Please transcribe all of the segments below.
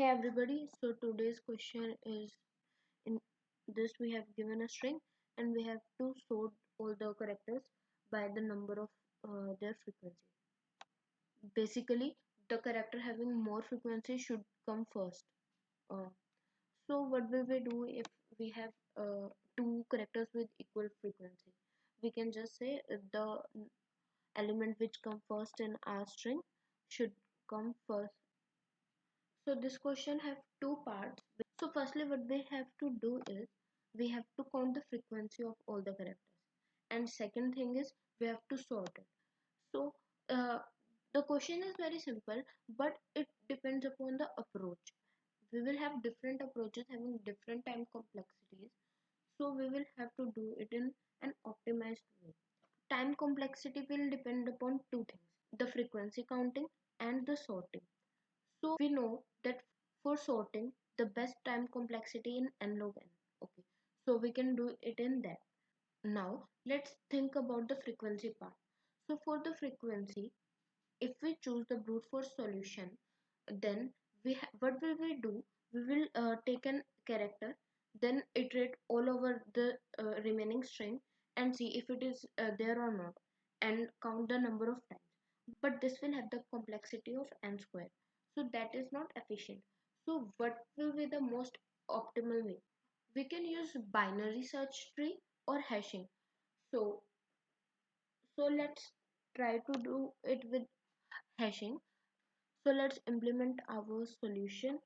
Hey everybody, so today's question is, in this we have given a string and we have to sort all the characters by the number of their frequency. Basically, the character having more frequency should come first. Uh, so what will we do if we have two characters with equal frequency? We can just say the element which come first in our string should come first. So this question have two parts. So firstly what we have to do is we have to count the frequency of all the characters. And second thing is we have to sort it. So the question is very simple, but it depends upon the approach. We will have different approaches having different time complexities. So we will have to do it in an optimized way. Time complexity will depend upon two things, the frequency counting and the sorting. So we know that for sorting, the best time complexity in n log n. Okay, so we can do it in that. Now let's think about the frequency part. So for the frequency, if we choose the brute force solution, then what will we do? We will take an character, then iterate all over the remaining string and see if it is there or not, and count the number of times. But this will have the complexity of n square, so that is not efficient. So what will be the most optimal way? We can use binary search tree or hashing. So let's try to do it with hashing. So let's implement our solution.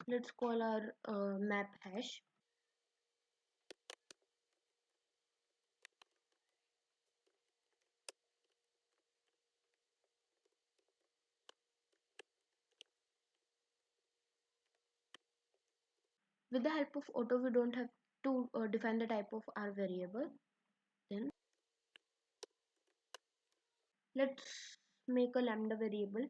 Let's call our map hash. With the help of auto, we don't have to define the type of our variable. Then let's make a lambda variable.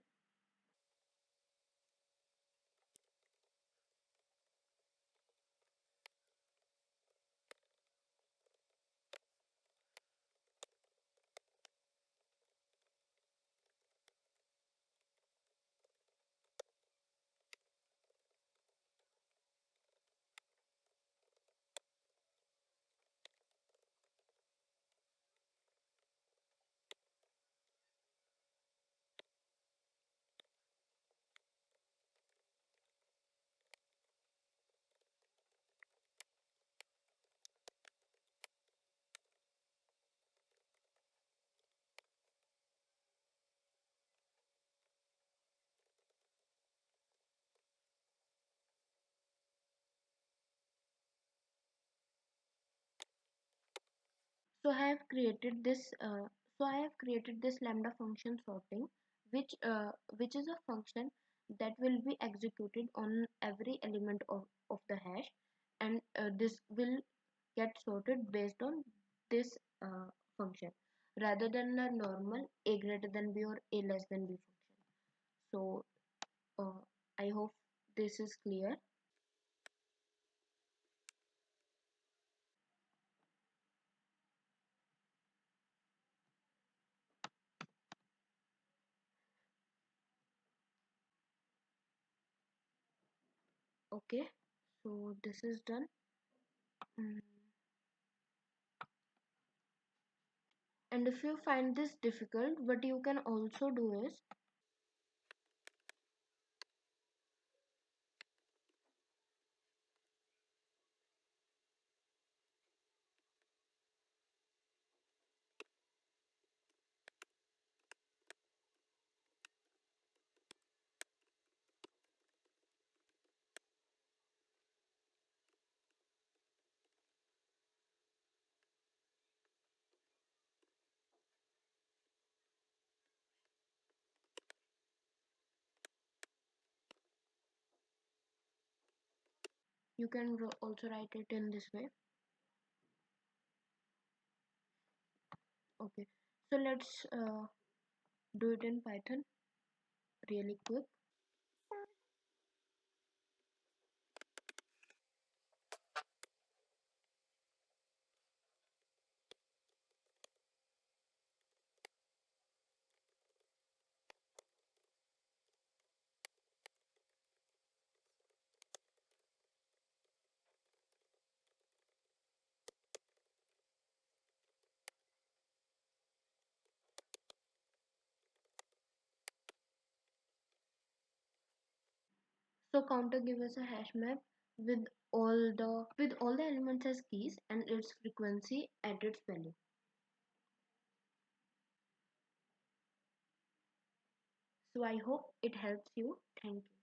So I have created this. Lambda function sorting, which is a function that will be executed on every element of the hash, and this will get sorted based on this function rather than the normal a greater than b or a less than b function. So uh, I hope this is clear. Okay, so this is done. Mm. And if you find this difficult, what you can also do is you can also write it in this way. Okay, so let's do it in Python really quick. So counter gives us a hash map with all the elements as keys and its frequency at its value. So I hope it helps you. Thank you.